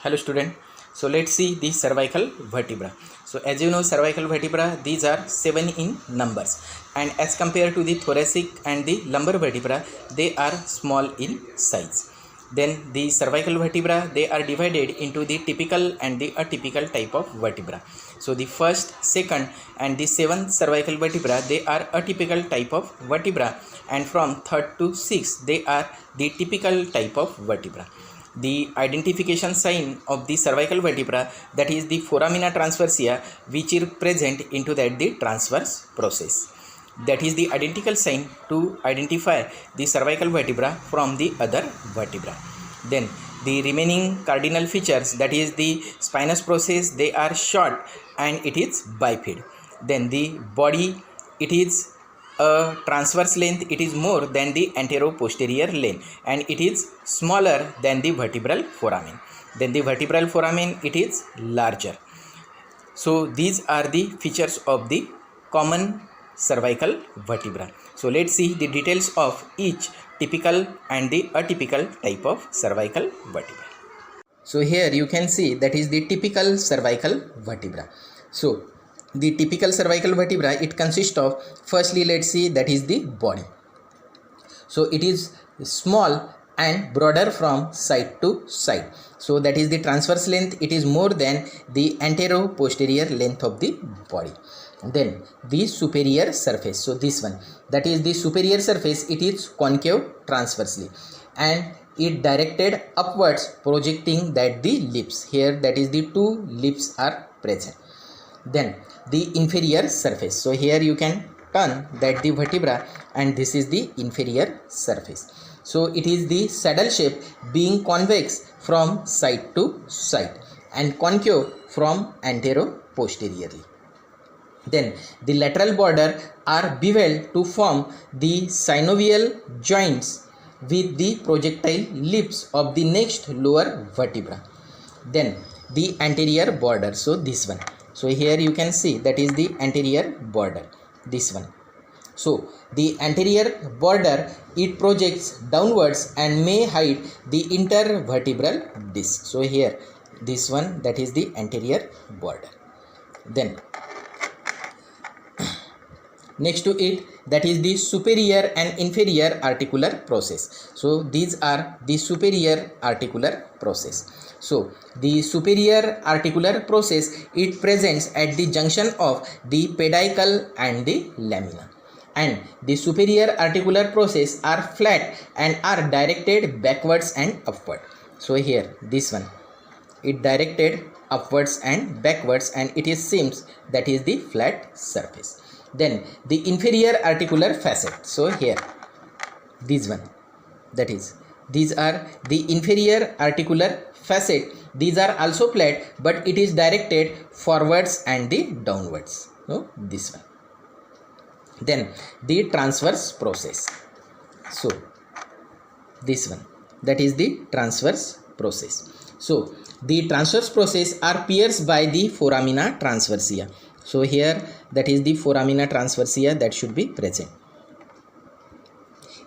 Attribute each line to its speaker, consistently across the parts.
Speaker 1: Hello student. So let's see the cervical vertebra. So as you know, cervical vertebra, these are 7 in numbers, and as compared to the thoracic and the lumbar vertebra, they are small in size. Then the cervical vertebra, they are divided into the typical and the atypical type of vertebra. So the first, second and the seventh cervical vertebra, they are atypical type of vertebra, and from third to sixth, they are the typical type of vertebra. The identification sign of the cervical vertebra, that is the foramina transversa, which is present into that the transverse process. That is the identical sign to identify the cervical vertebra from the other vertebra. Then the remaining cardinal features, that is the spinous process, they are short and it is biped. Then the body, it is a transverse length, it is more than the antero-posterior length, and it is smaller than the vertebral foramen. Then the vertebral foramen, it is larger. So these are the features of the common cervical vertebra. So let's see the details of each typical and the atypical type of cervical vertebra. So here you can see that is the typical cervical vertebra. So the typical cervical vertebra, it consists of, firstly let's see, that is the body. So it is small and broader from side to side. So that is the transverse length, it is more than the antero-posterior length of the body. Then the superior surface, so this one, that is the superior surface, it is concave transversely and it directed upwards, projecting that the lips, here that is the two lips are present. Then the inferior surface, so here you can turn that the vertebra and this is the inferior surface. So it is the saddle shape, being convex from side to side and concave from antero-posteriorly. Then the lateral border are beveled to form the synovial joints with the projectile lips of the next lower vertebra. Then the anterior border, so this one, so here you can see that is the anterior border, this one. So the anterior border, it projects downwards and may hide the intervertebral disc. So here this one, that is the anterior border. Then next to it, that is the superior and inferior articular process. So these are the superior articular process. So the superior articular process, it presents at the junction of the pedicle and the lamina, and the superior articular process are flat and are directed backwards and upward. So here this one, it directed upwards and backwards and it is seems that is the flat surface. Then the inferior articular facet, so here this one, that is, these are the inferior articular facet, these are also flat but it is directed forwards and the downwards, so this one. Then the transverse process, so this one, that is the transverse process. So the transverse process are pierced by the foramina transversa. So here that is the foramina transversa that should be present.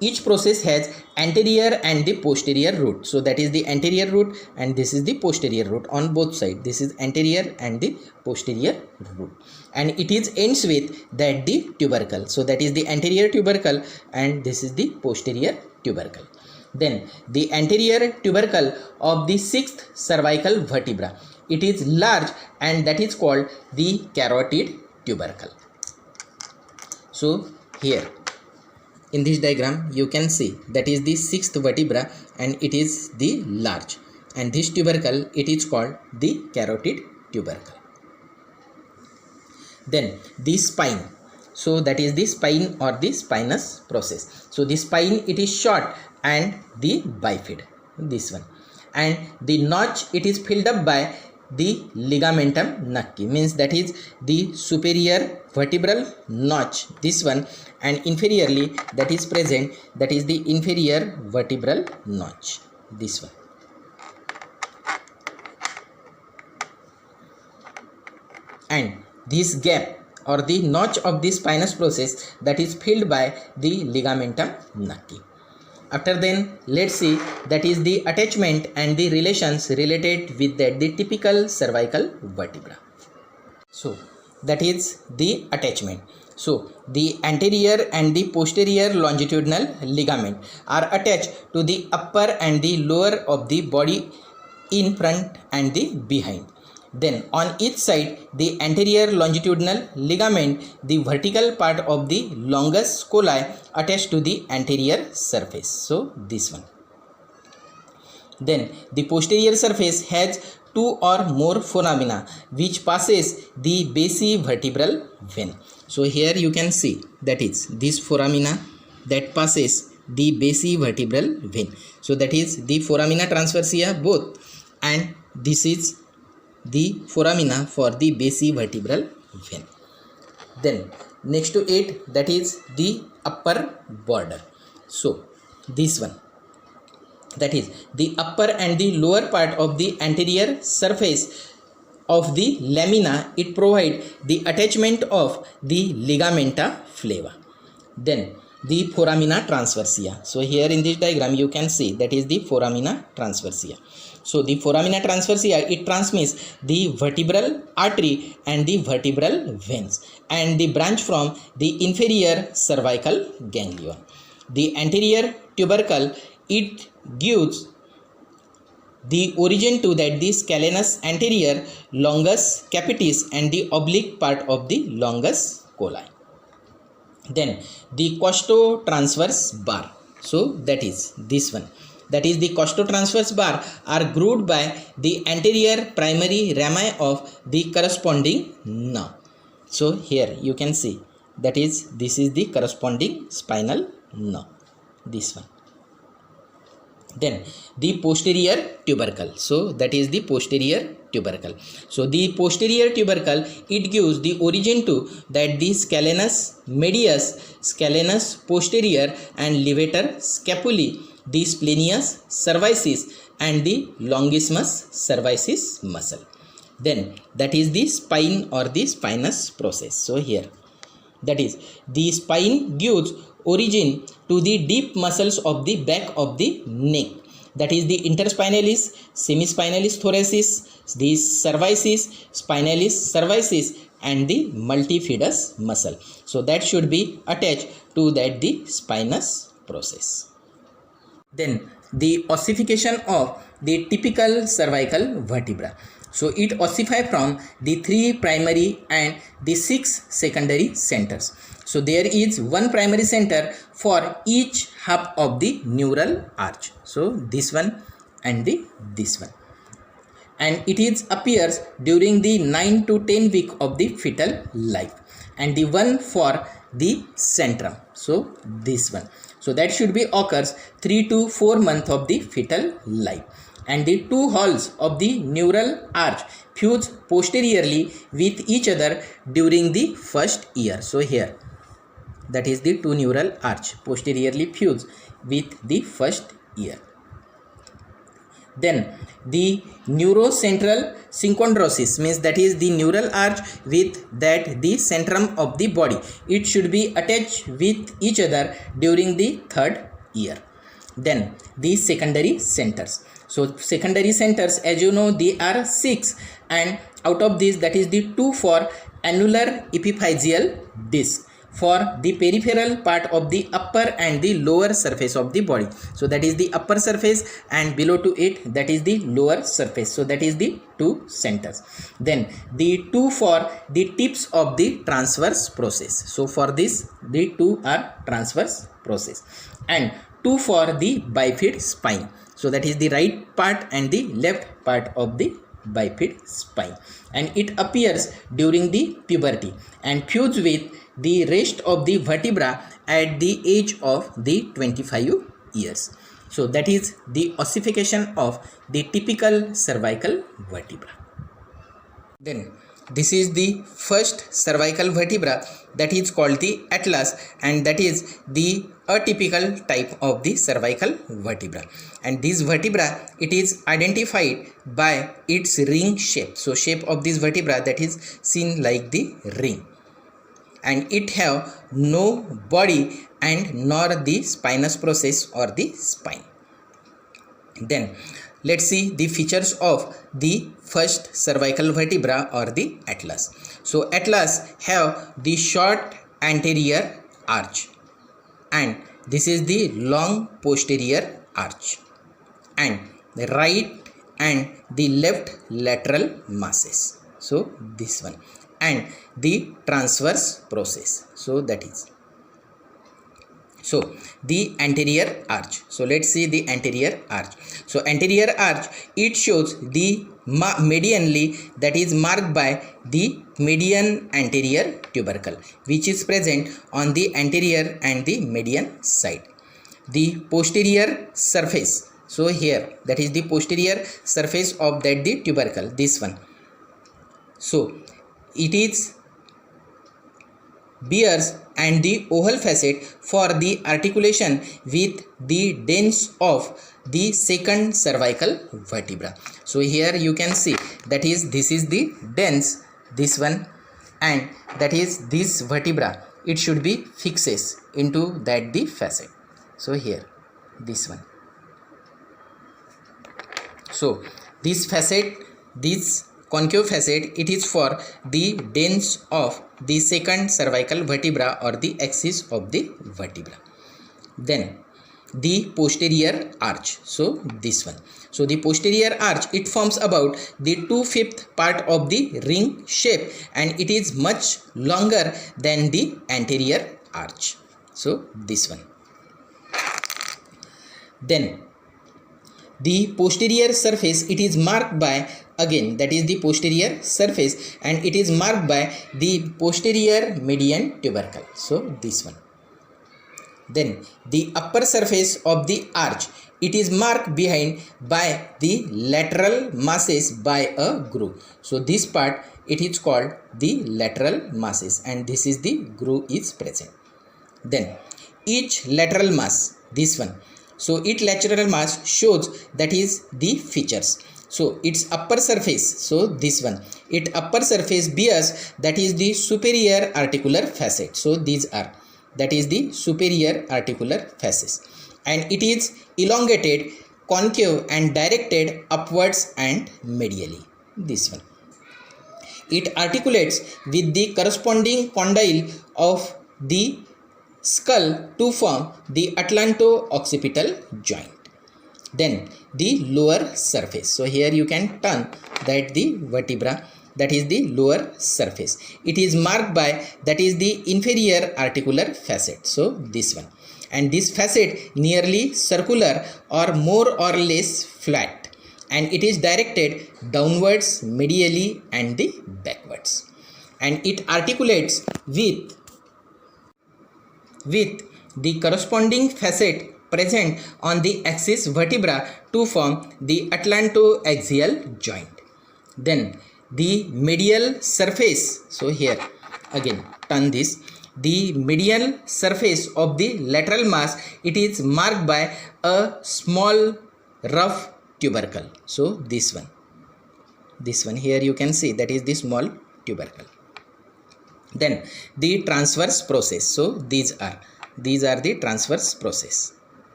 Speaker 1: Each process has anterior and the posterior root. So that is the anterior root and this is the posterior root on both sides. This is anterior and the posterior root. And it is ends with that the tubercle. So that is the anterior tubercle and this is the posterior tubercle. Then the anterior tubercle of the sixth cervical vertebra, it is large and that is called the carotid tubercle. So here in this diagram you can see that is the sixth vertebra and it is the large, and this tubercle, it is called the carotid tubercle. Then the spine, so that is the spine or the spinous process. So the spine, it is short and the bifid, this one, and the notch, it is filled up by the ligamentum nucci, means that is the superior vertebral notch, this one, and inferiorly that is present, that is the inferior vertebral notch, this one. And this gap or the notch of the spinous process, that is filled by the ligamentum nucci. after then let's see that is the attachment and the relations related with that the typical cervical vertebra. So that is the attachment. So the anterior and the posterior longitudinal ligament are attached to the upper and the lower of the body in front and the behind. Then on each side the anterior longitudinal ligament, the vertical part of the longus colli attached to the anterior surface. So this one. Then the posterior surface has two or more foramina which passes the basivertebral vein. So here you can see that is this foramina that passes the basivertebral vein. So that is the foramina transversa both, and this is the foramina for the basivertebral vein. Then next to it, that is the upper border. So this one, that is the upper and the lower part of the anterior surface of the lamina, it provide the attachment of the ligamenta flava. Then the foramina transversa. So here in this diagram you can see that is the foramina transversa. So the foramina transversa, it transmits the vertebral artery and the vertebral veins and the branch from the inferior cervical ganglion. The anterior tubercle, it gives the origin to that the scalenus anterior, longus capitis and the oblique part of the longus colli. Then the costotransverse bar. So that is this one. That is the costotransverse bar are grooved by the anterior primary rami of the corresponding nerve. So here you can see that is this is the corresponding spinal nerve. This one. Then the posterior tubercle. So that is the posterior tubercle. So the posterior tubercle, it gives the origin to that the scalenus medius, scalenus posterior and levator scapulae, the splenius cervicis and the longissimus cervicis muscle. Then that is the spine or the spinous process. So here that is the spine gives origin to the deep muscles of the back of the neck, that is the interspinalis, semispinalis thoracis, the cervicis, spinalis cervicis and the multifidus muscle. So that should be attached to that the spinous process. Then the ossification of the typical cervical vertebra. So it ossify from the 3 primary and the 6 secondary centers. So there is one primary center for each half of the neural arch. So this one and this one. And it is appears during the 9 to 10 week of the fetal life. And the one for the centrum. So this one. So that should be occurs 3 to 4 months of the fetal life. And the two halls of the neural arch fuse posteriorly with each other during the first year. So here that is the two neural arch posteriorly fuse with the first year. Then the neurocentral synchondrosis means that is the neural arch with that the centrum of the body. It should be attached with each other during the third year. Then the secondary centers. So secondary centers, as you know, they are 6, and out of these that is the 2 for annular epiphyseal disc for the peripheral part of the upper and the lower surface of the body. So that is the upper surface, and below to it that is the lower surface. So that is the 2 centers. Then the 2 for the tips of the transverse process. So for this the 2 are transverse process, and 2 for the bifid spine. So that is the right part and the left part of the bifid spine, and it appears during the puberty and fuse with the rest of the vertebra at the age of the 25 years. So that is the ossification of the typical cervical vertebra. Then this is the first cervical vertebra, that is called the atlas, and that is the atypical type of the cervical vertebra. And this vertebra, it is identified by its ring shape. So shape of this vertebra, that is seen like the ring, and it have no body and nor the spinous process or the spine. Then let's see the features of the first cervical vertebra or the atlas. So atlas have the short anterior arch, and this is the long posterior arch, and the right and the left lateral masses. So this one, and the transverse process. So that is, so the anterior arch. So let's see the anterior arch. So anterior arch, it shows the medianly, that is marked by the median anterior tubercle, which is present on the anterior and the median side. The posterior surface, so here that is the posterior surface of that the tubercle, this one. So it is bears and the oval facet for the articulation with the dens of the second cervical vertebra. So here you can see that is, this is the dens, this one, and that is this vertebra, it should be fixes into that the facet. So here this one. So this facet, this concave facet, it is for the dens of the second cervical vertebra or the axis of the vertebra. Then the posterior arch, so this one. So the posterior arch, it forms about the 2/5 part of the ring shape, and it is much longer than the anterior arch. So this one. Then the posterior surface, it is marked by, again that is the posterior surface, and it is marked by the posterior median tubercle. So this one. Then the upper surface of the arch, it is marked behind by the lateral masses by a groove. So this part, it is called the lateral masses, and this is the groove is present. Then each lateral mass, this one. So each lateral mass shows that is the features. So its upper surface, so this one, its upper surface bears that is the superior articular facet. So these are, that is the superior articular fasces, and it is elongated, concave and directed upwards and medially. This one. It articulates with the corresponding condyle of the skull to form the atlanto-occipital joint. Then the lower surface. So here you can turn that the vertebra, that is the lower surface. It is marked by, that is the inferior articular facet. So this one. And this facet nearly circular or more or less flat, and it is directed downwards, medially and the backwards. And it articulates with the corresponding facet present on the axis vertebra to form the atlantoaxial joint. Then the medial surface, so here again turn this, the medial surface of the lateral mass, it is marked by a small rough tubercle. So this one here you can see, that is the small tubercle. Then the transverse process. So these are the transverse process.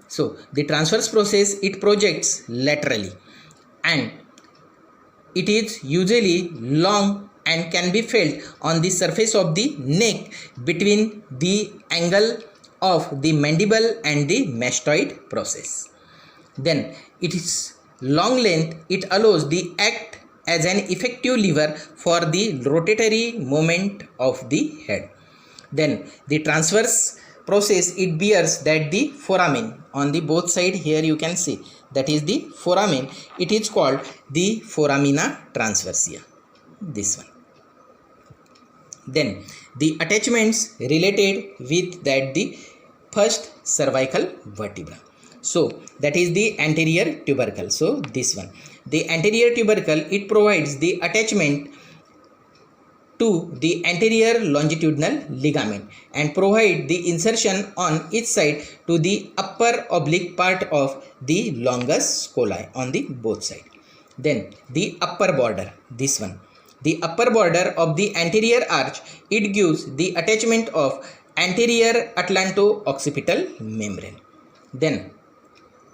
Speaker 1: So the transverse process, it projects laterally, and it is usually long and can be felt on the surface of the neck between the angle of the mandible and the mastoid process. Then it is long length, it allows the act as an effective lever for the rotatory movement of the head. Then the transverse process, it bears that the foramen on the both side, here you can see that is the foramen, it is called the foramina transversa, this one. Then the attachments related with that the first cervical vertebra. So that is the anterior tubercle. So this one, the anterior tubercle, it provides the attachment to the anterior longitudinal ligament and provide the insertion on each side to the upper oblique part of the longus scoli on the both side. Then the upper border, this one, the upper border of the anterior arch, it gives the attachment of anterior atlanto-occipital membrane. Then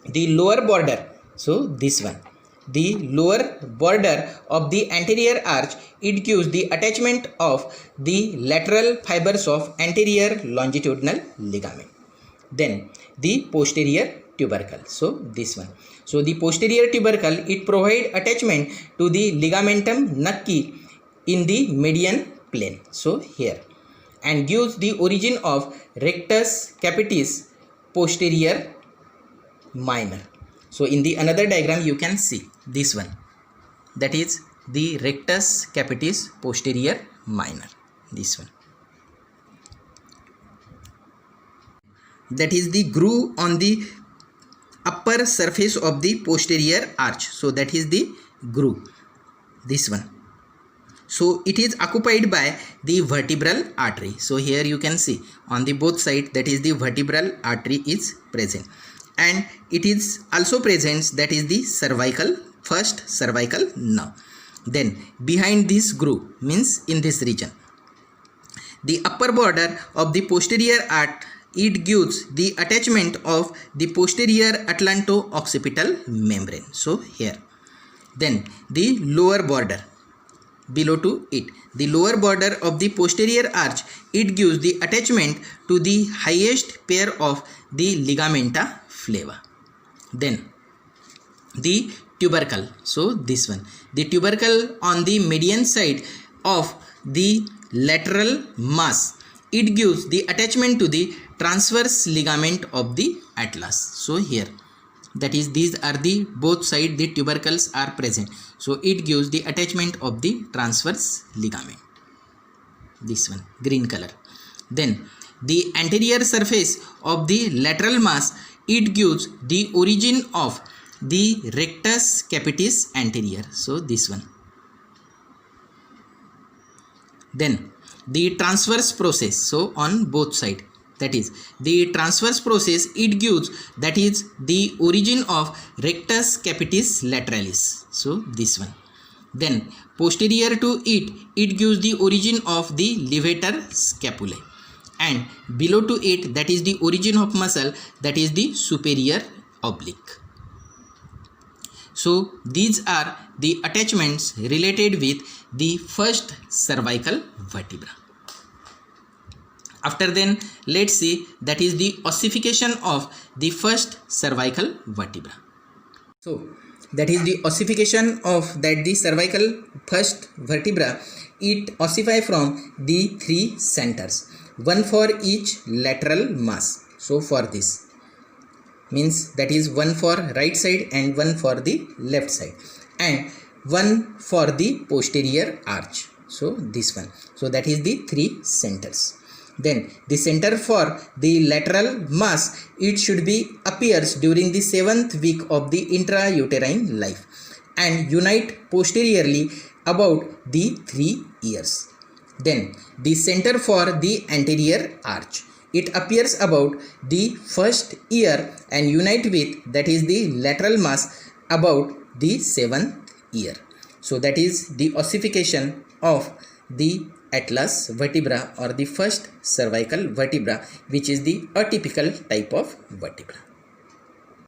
Speaker 1: the lower border, so this one, the lower border of the anterior arch, it gives the attachment of the lateral fibers of anterior longitudinal ligament. Then the posterior tubercle, so this one. So the posterior tubercle, it provide attachment to the ligamentum nucci in the median plane, so here, and gives the origin of rectus capitis posterior minor. So in the another diagram you can see this one, that is the rectus capitis posterior minor, this one. That is the groove on the upper surface of the posterior arch, so that is the groove, this one. So it is occupied by the vertebral artery. So here you can see on the both side, that is the vertebral artery is present, and it is also present, that is the cervical, first cervical nerve. Then behind this groove, means in this region, the upper border of the posterior arch, it gives the attachment of the posterior atlanto-occipital membrane, so here. Then the lower border below to it, the lower border of the posterior arch, it gives the attachment to the highest pair of the ligamenta flava. Then the tubercle, so this one, the tubercle on the median side of the lateral mass, it gives the attachment to the transverse ligament of the atlas, so here, that is these are the both side the tubercles are present, so it gives the attachment of the transverse ligament, this one, green color. Then the anterior surface of the lateral mass, it gives the origin of the rectus capitis anterior, so this one. Then the transverse process, so on both side, that is the transverse process, it gives, that is the origin of rectus capitis lateralis, so this one. Then posterior to it, it gives the origin of the levator scapulae, and below to it, that is the origin of muscle, that is the superior oblique. So these are the attachments related with the first cervical vertebra. After then, let's see, that is the ossification of the first cervical vertebra. So that is the ossification of that the cervical first vertebra, it ossify from the three centers, one for each lateral mass. So for this, means that is one for right side and one for the left side, and one for the posterior arch, so this one. So that is the three centers. Then the center for the lateral mass, it should be appears during the 7th week of the intrauterine life and unite posteriorly about the 3 years. Then the center for the anterior arch, it appears about the first year and unite with, that is the lateral mass, about the 7th year. So that is the ossification of the atlas vertebra or the first cervical vertebra, which is the atypical type of vertebra.